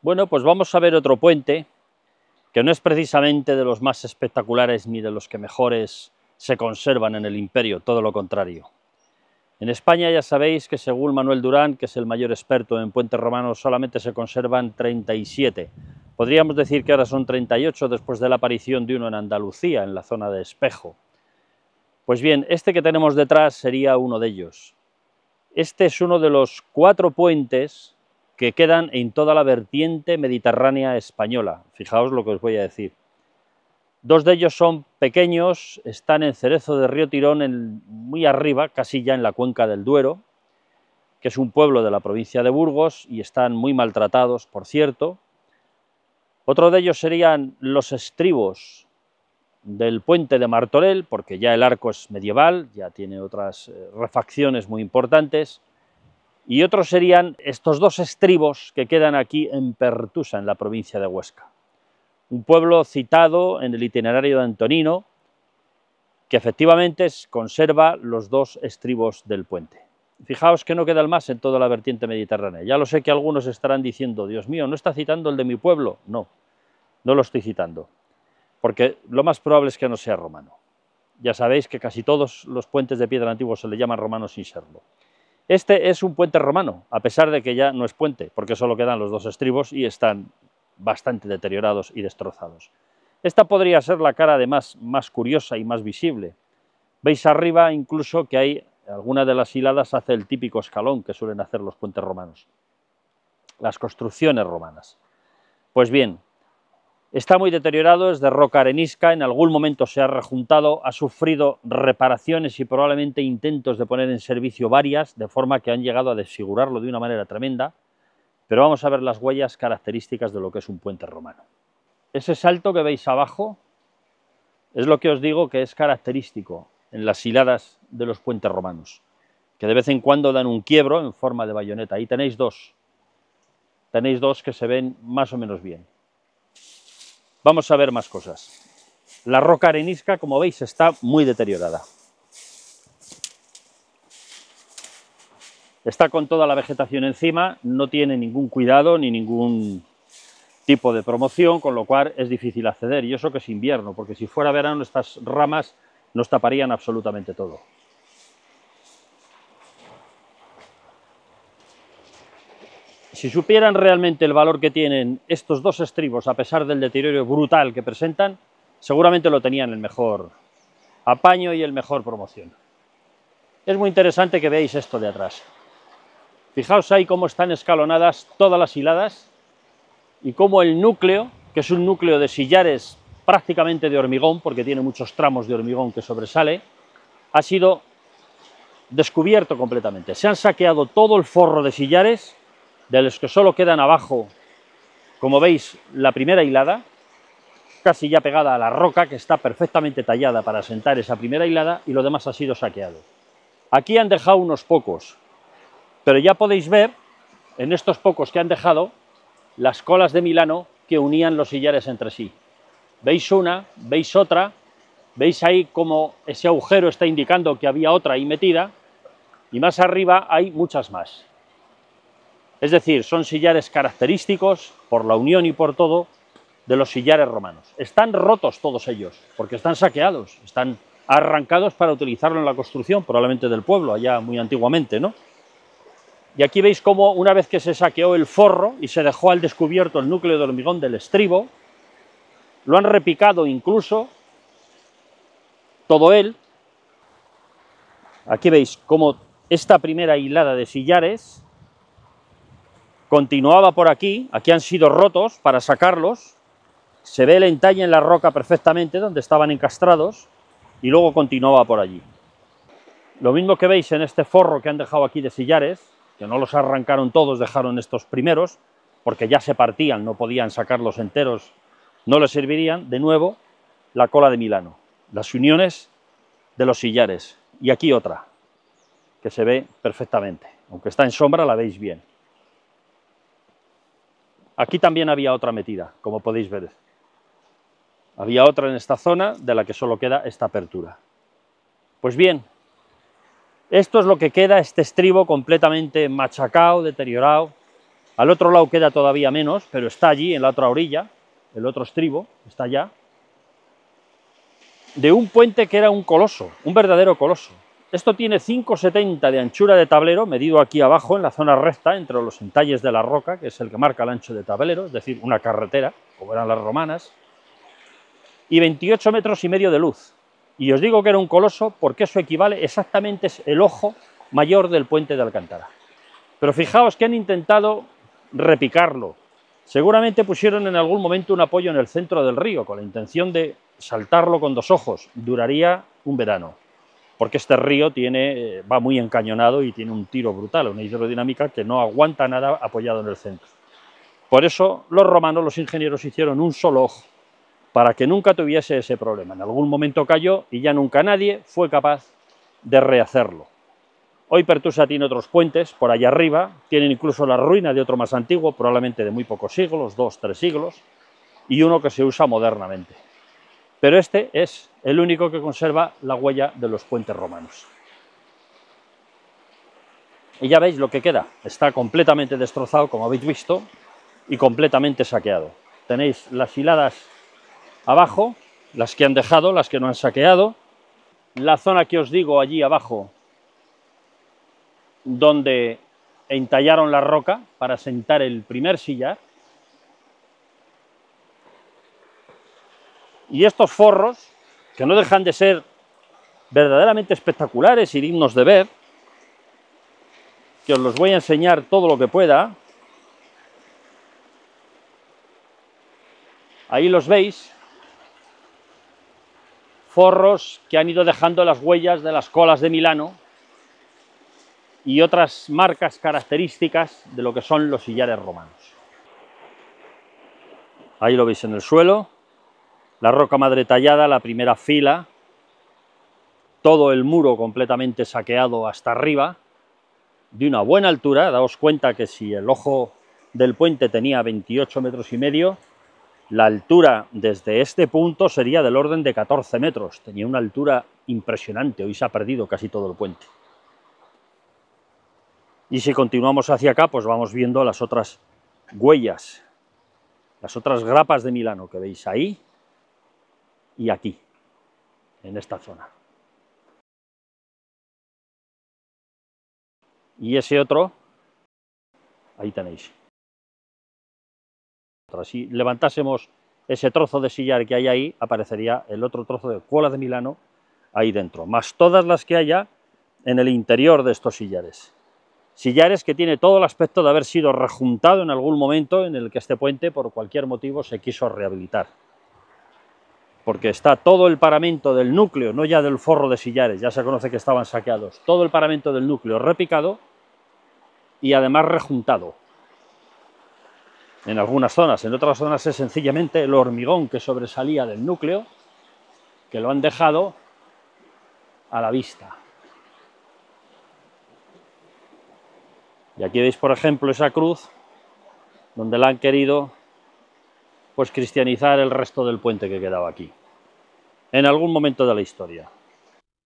Bueno, pues vamos a ver otro puente, que no es precisamente de los más espectaculares ni de los que mejores se conservan en el imperio, todo lo contrario. En España ya sabéis que según Manuel Durán, que es el mayor experto en puentes romanos, solamente se conservan 37. Podríamos decir que ahora son 38 después de la aparición de uno en Andalucía, en la zona de Espejo. Pues bien, este que tenemos detrás sería uno de ellos. Este es uno de los 4 puentes que quedan en toda la vertiente mediterránea española. Fijaos lo que os voy a decir. 2 de ellos son pequeños, están en Cerezo de Río Tirón, muy arriba, casi ya en la cuenca del Duero, que es un pueblo de la provincia de Burgos, y están muy maltratados, por cierto. Otro de ellos serían los estribos del puente de Martorell, porque ya el arco es medieval, ya tiene otras refacciones muy importantes, y otros serían estos 2 estribos que quedan aquí en Pertusa, en la provincia de Huesca. Un pueblo citado en el itinerario de Antonino, que efectivamente conserva los 2 estribos del puente. Fijaos que no queda el más en toda la vertiente mediterránea. Ya lo sé que algunos estarán diciendo, Dios mío, ¿no está citando el de mi pueblo? No, no lo estoy citando, porque lo más probable es que no sea romano. Ya sabéis que casi todos los puentes de piedra antiguos se le llaman romanos sin serlo. Este es un puente romano, a pesar de que ya no es puente, porque solo quedan los 2 estribos y están bastante deteriorados y destrozados. Esta podría ser la cara además más curiosa y más visible. Veis arriba incluso que hay alguna de las hiladas hace el típico escalón que suelen hacer los puentes romanos, las construcciones romanas. Pues bien, está muy deteriorado, es de roca arenisca, en algún momento se ha rejuntado, ha sufrido reparaciones y probablemente intentos de poner en servicio varias, de forma que han llegado a desfigurarlo de una manera tremenda, pero vamos a ver las huellas características de lo que es un puente romano. Ese salto que veis abajo es lo que os digo que es característico en las hiladas de los puentes romanos, que de vez en cuando dan un quiebro en forma de bayoneta. Ahí tenéis dos que se ven más o menos bien. Vamos a ver más cosas. La roca arenisca, como veis, está muy deteriorada. Está con toda la vegetación encima, no tiene ningún cuidado ni ningún tipo de promoción, con lo cual es difícil acceder, y eso que es invierno, porque si fuera verano estas ramas nos taparían absolutamente todo. Si supieran realmente el valor que tienen estos 2 estribos, a pesar del deterioro brutal que presentan, seguramente lo tenían el mejor apaño y el mejor promoción. Es muy interesante que veáis esto de atrás. Fijaos ahí cómo están escalonadas todas las hiladas y cómo el núcleo, que es un núcleo de sillares prácticamente de hormigón, porque tiene muchos tramos de hormigón que sobresale, ha sido descubierto completamente. Se han saqueado todo el forro de sillares, de los que solo quedan abajo, como veis, la primera hilada, casi ya pegada a la roca, que está perfectamente tallada para asentar esa primera hilada, y lo demás ha sido saqueado. Aquí han dejado unos pocos, pero ya podéis ver, en estos pocos que han dejado, las colas de Milano que unían los sillares entre sí. Veis una, veis otra, veis ahí como ese agujero está indicando que había otra ahí metida, y más arriba hay muchas más. Es decir, son sillares característicos, por la unión y por todo, de los sillares romanos. Están rotos todos ellos, porque están saqueados, están arrancados para utilizarlo en la construcción, probablemente del pueblo, allá muy antiguamente, ¿no? Y aquí veis cómo una vez que se saqueó el forro y se dejó al descubierto el núcleo de hormigón del estribo, lo han repicado incluso, todo él. Aquí veis cómo esta primera hilada de sillares continuaba por aquí, aquí han sido rotos para sacarlos, se ve el entalle en la roca perfectamente donde estaban encastrados y luego continuaba por allí. Lo mismo que veis en este forro que han dejado aquí de sillares, que no los arrancaron todos, dejaron estos primeros, porque ya se partían, no podían sacarlos enteros, no les servirían, de nuevo, la cola de Milano, las uniones de los sillares. Y aquí otra, que se ve perfectamente, aunque está en sombra la veis bien. Aquí también había otra metida, como podéis ver. Había otra en esta zona, de la que solo queda esta apertura. Pues bien, esto es lo que queda, este estribo completamente machacado, deteriorado. Al otro lado queda todavía menos, pero está allí, en la otra orilla, el otro estribo, está allá, de un puente que era un coloso, un verdadero coloso. Esto tiene 5,70 de anchura de tablero, medido aquí abajo, en la zona recta, entre los entalles de la roca, que es el que marca el ancho de tablero, es decir, una carretera, como eran las romanas, y 28,5 metros de luz. Y os digo que era un coloso porque eso equivale exactamente, es el ojo mayor del puente de Alcántara. Pero fijaos que han intentado repicarlo. Seguramente pusieron en algún momento un apoyo en el centro del río, con la intención de saltarlo con 2 ojos. Duraría un verano, porque este río va muy encañonado y tiene un tiro brutal, una hidrodinámica que no aguanta nada apoyado en el centro. Por eso los romanos, los ingenieros, hicieron un solo ojo, para que nunca tuviese ese problema. En algún momento cayó y ya nunca nadie fue capaz de rehacerlo. Hoy Pertusa tiene otros puentes por allá arriba, tienen incluso la ruina de otro más antiguo, probablemente de muy pocos siglos, 2 o 3 siglos, y uno que se usa modernamente. Pero este es el único que conserva la huella de los puentes romanos. Y ya veis lo que queda, está completamente destrozado, como habéis visto, y completamente saqueado. Tenéis las hiladas abajo, las que han dejado, las que no han saqueado, la zona que os digo allí abajo, donde entallaron la roca para sentar el primer sillar. Y estos forros, que no dejan de ser verdaderamente espectaculares y dignos de ver, que os los voy a enseñar todo lo que pueda. Ahí los veis, forros que han ido dejando las huellas de las colas de Milano y otras marcas características de lo que son los sillares romanos. Ahí lo veis en el suelo, la roca madre tallada, la primera fila, todo el muro completamente saqueado hasta arriba, de una buena altura. Daos cuenta que si el ojo del puente tenía 28,5 metros, la altura desde este punto sería del orden de 14 metros, tenía una altura impresionante, hoy se ha perdido casi todo el puente. Y si continuamos hacia acá, pues vamos viendo las otras huellas, las otras grapas de Milano que veis ahí y aquí, en esta zona. Y ese otro, ahí tenéis. Si levantásemos ese trozo de sillar que hay ahí, aparecería el otro trozo de cola de Milano ahí dentro, más todas las que haya en el interior de estos sillares. Sillares que tiene todo el aspecto de haber sido rejuntado en algún momento en el que este puente, por cualquier motivo, se quiso rehabilitar. Porque está todo el paramento del núcleo, no ya del forro de sillares, ya se conoce que estaban saqueados, todo el paramento del núcleo repicado y además rejuntado. En algunas zonas, en otras zonas es sencillamente el hormigón que sobresalía del núcleo, que lo han dejado a la vista. Y aquí veis, por ejemplo, esa cruz, donde la han querido pues cristianizar el resto del puente que quedaba aquí, en algún momento de la historia.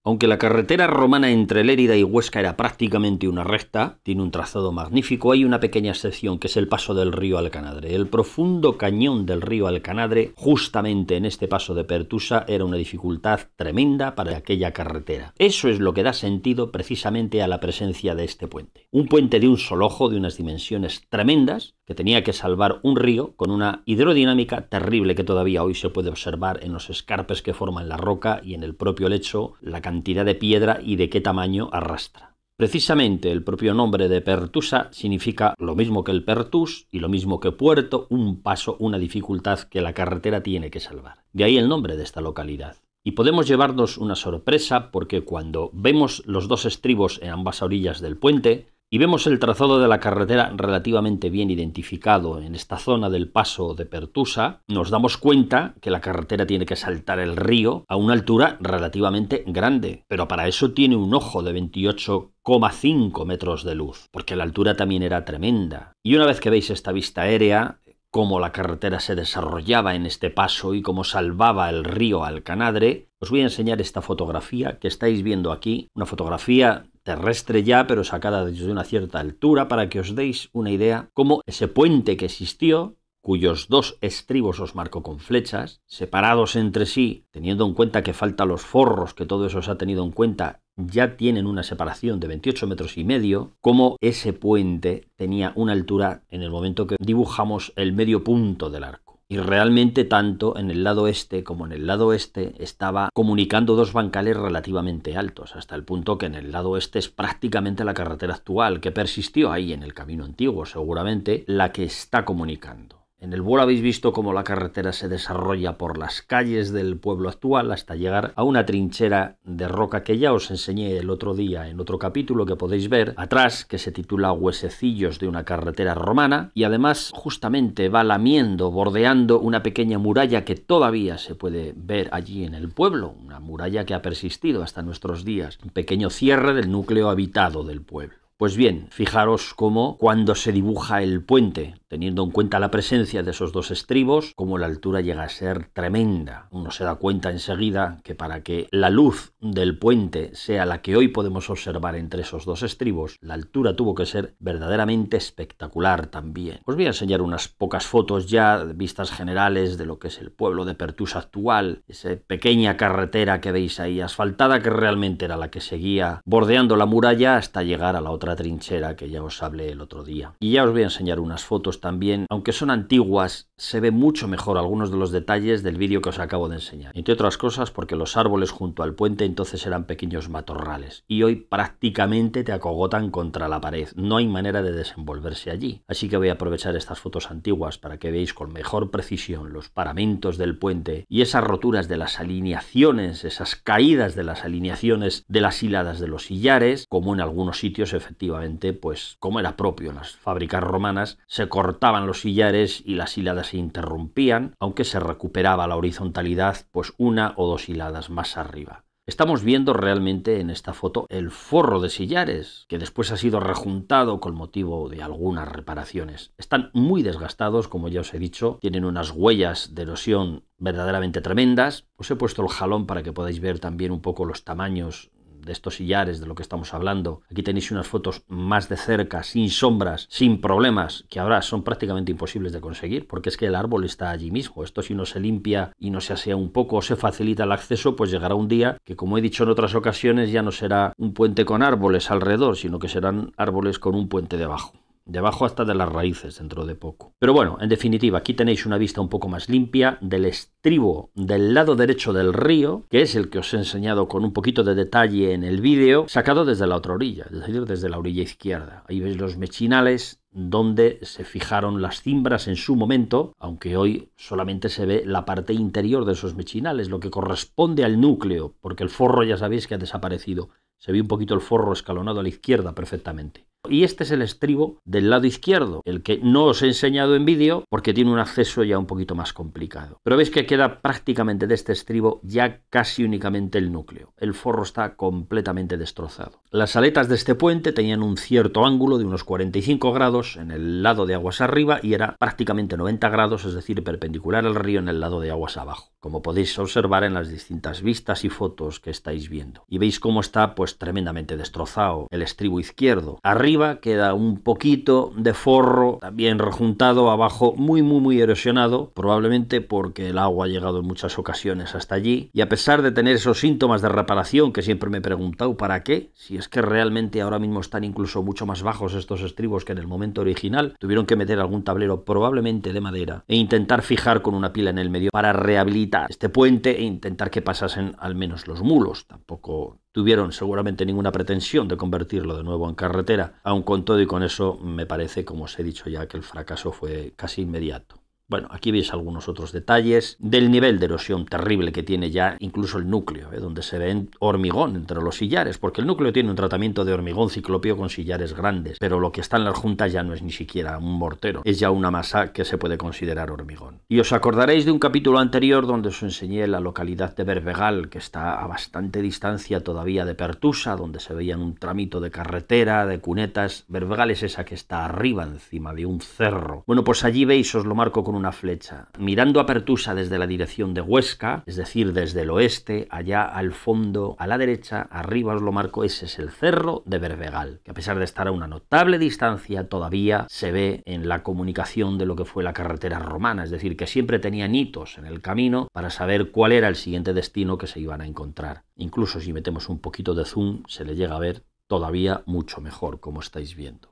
Aunque la carretera romana entre Lérida y Huesca era prácticamente una recta, tiene un trazado magnífico, hay una pequeña excepción que es el paso del río Alcanadre. El profundo cañón del río Alcanadre, justamente en este paso de Pertusa, era una dificultad tremenda para aquella carretera. Eso es lo que da sentido precisamente a la presencia de este puente. Un puente de un solo ojo, de unas dimensiones tremendas, que tenía que salvar un río con una hidrodinámica terrible que todavía hoy se puede observar en los escarpes que forman la roca y en el propio lecho, la cantidad de piedra y de qué tamaño arrastra. Precisamente el propio nombre de Pertusa significa lo mismo que el Pertus y lo mismo que puerto, un paso, una dificultad que la carretera tiene que salvar. De ahí el nombre de esta localidad. Y podemos llevarnos una sorpresa porque cuando vemos los dos estribos en ambas orillas del puente y vemos el trazado de la carretera relativamente bien identificado en esta zona del paso de Pertusa, nos damos cuenta que la carretera tiene que saltar el río a una altura relativamente grande, pero para eso tiene un ojo de 28,5 metros de luz, porque la altura también era tremenda. Y una vez que veis esta vista aérea, cómo la carretera se desarrollaba en este paso y cómo salvaba el río Alcanadre, os voy a enseñar esta fotografía que estáis viendo aquí, una fotografía terrestre ya, pero sacada desde una cierta altura, para que os deis una idea cómo ese puente que existió, cuyos dos estribos os marco con flechas, separados entre sí, teniendo en cuenta que faltan los forros, que todo eso se ha tenido en cuenta, ya tienen una separación de 28,5 metros, como ese puente tenía una altura en el momento que dibujamos el medio punto del arco. Y realmente tanto en el lado este como en el lado oeste estaba comunicando dos bancales relativamente altos, hasta el punto que en el lado oeste es prácticamente la carretera actual, que persistió ahí en el camino antiguo, seguramente la que está comunicando. En el vuelo habéis visto cómo la carretera se desarrolla por las calles del pueblo actual hasta llegar a una trinchera de roca que ya os enseñé el otro día en otro capítulo que podéis ver atrás, que se titula Huesecillos de una carretera romana, y además justamente va lamiendo, bordeando una pequeña muralla que todavía se puede ver allí en el pueblo, una muralla que ha persistido hasta nuestros días, un pequeño cierre del núcleo habitado del pueblo. Pues bien, fijaros cómo cuando se dibuja el puente, teniendo en cuenta la presencia de esos dos estribos, cómo la altura llega a ser tremenda. Uno se da cuenta enseguida que para que la luz del puente sea la que hoy podemos observar entre esos dos estribos, la altura tuvo que ser verdaderamente espectacular también. Os voy a enseñar unas pocas fotos ya, vistas generales de lo que es el pueblo de Pertús actual, esa pequeña carretera que veis ahí asfaltada, que realmente era la que seguía bordeando la muralla hasta llegar a la otra trinchera que ya os hablé el otro día. Y ya os voy a enseñar unas fotos también, aunque son antiguas, se ve mucho mejor algunos de los detalles del vídeo que os acabo de enseñar. Entre otras cosas porque los árboles junto al puente entonces eran pequeños matorrales y hoy prácticamente te acogotan contra la pared. No hay manera de desenvolverse allí. Así que voy a aprovechar estas fotos antiguas para que veáis con mejor precisión los paramentos del puente y esas roturas de las alineaciones, esas caídas de las alineaciones de las hiladas de los sillares, como en algunos sitios efectivamente, pues como era propio en las fábricas romanas, se cortaban los sillares y las hiladas se interrumpían, aunque se recuperaba la horizontalidad pues una o dos hiladas más arriba. Estamos viendo realmente en esta foto el forro de sillares, que después ha sido rejuntado con motivo de algunas reparaciones. Están muy desgastados, como ya os he dicho, tienen unas huellas de erosión verdaderamente tremendas. Os he puesto el jalón para que podáis ver también un poco los tamaños de estos sillares, de lo que estamos hablando. Aquí tenéis unas fotos más de cerca, sin sombras, sin problemas, que ahora son prácticamente imposibles de conseguir, porque es que el árbol está allí mismo. Esto, si no se limpia y no se asea un poco o se facilita el acceso, pues llegará un día que, como he dicho en otras ocasiones, ya no será un puente con árboles alrededor, sino que serán árboles con un puente debajo. Debajo hasta de las raíces dentro de poco. Pero bueno, en definitiva, aquí tenéis una vista un poco más limpia del estribo del lado derecho del río, que es el que os he enseñado con un poquito de detalle en el vídeo, sacado desde la otra orilla, es decir, desde la orilla izquierda. Ahí veis los mechinales donde se fijaron las cimbras en su momento, aunque hoy solamente se ve la parte interior de esos mechinales, lo que corresponde al núcleo, porque el forro ya sabéis que ha desaparecido. Se ve un poquito el forro escalonado a la izquierda perfectamente. Y este es el estribo del lado izquierdo, el que no os he enseñado en vídeo porque tiene un acceso ya un poquito más complicado. Pero veis que queda prácticamente de este estribo ya casi únicamente el núcleo. El forro está completamente destrozado. Las aletas de este puente tenían un cierto ángulo de unos 45 grados en el lado de aguas arriba y era prácticamente 90 grados, es decir, perpendicular al río en el lado de aguas abajo, como podéis observar en las distintas vistas y fotos que estáis viendo. Y veis cómo está pues tremendamente destrozado el estribo izquierdo. Arriba queda un poquito de forro también rejuntado, abajo muy erosionado, probablemente porque el agua ha llegado en muchas ocasiones hasta allí, y a pesar de tener esos síntomas de reparación que siempre me he preguntado para qué, si es que realmente ahora mismo están incluso mucho más bajos estos estribos que en el momento original, tuvieron que meter algún tablero probablemente de madera e intentar fijar con una pila en el medio para rehabilitar este puente e intentar que pasasen al menos los mulos. Tampoco tuvieron seguramente ninguna pretensión de convertirlo de nuevo en carretera, aun con todo y con eso me parece, como os he dicho ya, que el fracaso fue casi inmediato. Bueno, aquí veis algunos otros detalles del nivel de erosión terrible que tiene ya incluso el núcleo, donde se ve hormigón entre los sillares, porque el núcleo tiene un tratamiento de hormigón ciclópeo con sillares grandes, pero lo que está en las juntas ya no es ni siquiera un mortero, es ya una masa que se puede considerar hormigón. Y os acordaréis de un capítulo anterior donde os enseñé la localidad de Berbegal, que está a bastante distancia todavía de Pertusa, donde se veían un tramito de carretera, de cunetas. Berbegal es esa que está arriba, encima de un cerro. Bueno, pues allí veis, os lo marco con una flecha mirando a Pertusa desde la dirección de Huesca, es decir, desde el oeste, allá al fondo, a la derecha, arriba os lo marco, ese es el cerro de Berbegal, que a pesar de estar a una notable distancia, todavía se ve en la comunicación de lo que fue la carretera romana, es decir, que siempre tenían hitos en el camino para saber cuál era el siguiente destino que se iban a encontrar. Incluso si metemos un poquito de zoom, se le llega a ver todavía mucho mejor, como estáis viendo.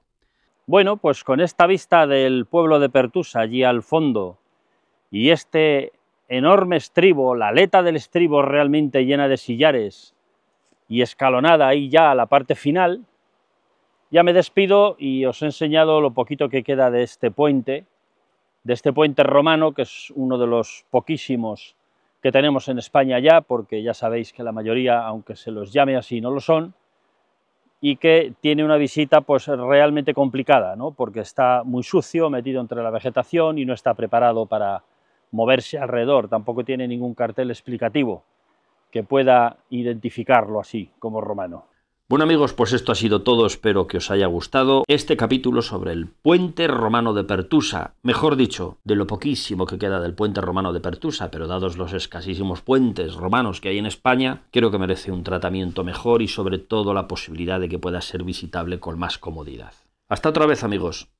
Bueno, pues con esta vista del pueblo de Pertusa allí al fondo y este enorme estribo, la aleta del estribo realmente llena de sillares y escalonada ahí ya a la parte final, ya me despido y os he enseñado lo poquito que queda de este puente romano, que es uno de los poquísimos que tenemos en España ya, porque ya sabéis que la mayoría, aunque se los llame así, no lo son, y que tiene una visita pues realmente complicada, ¿no? Porque está muy sucio, metido entre la vegetación y no está preparado para moverse alrededor, tampoco tiene ningún cartel explicativo que pueda identificarlo así como romano. Bueno amigos, pues esto ha sido todo, espero que os haya gustado este capítulo sobre el puente romano de Pertusa, mejor dicho, de lo poquísimo que queda del puente romano de Pertusa, pero dados los escasísimos puentes romanos que hay en España, creo que merece un tratamiento mejor y sobre todo la posibilidad de que pueda ser visitable con más comodidad. Hasta otra vez amigos.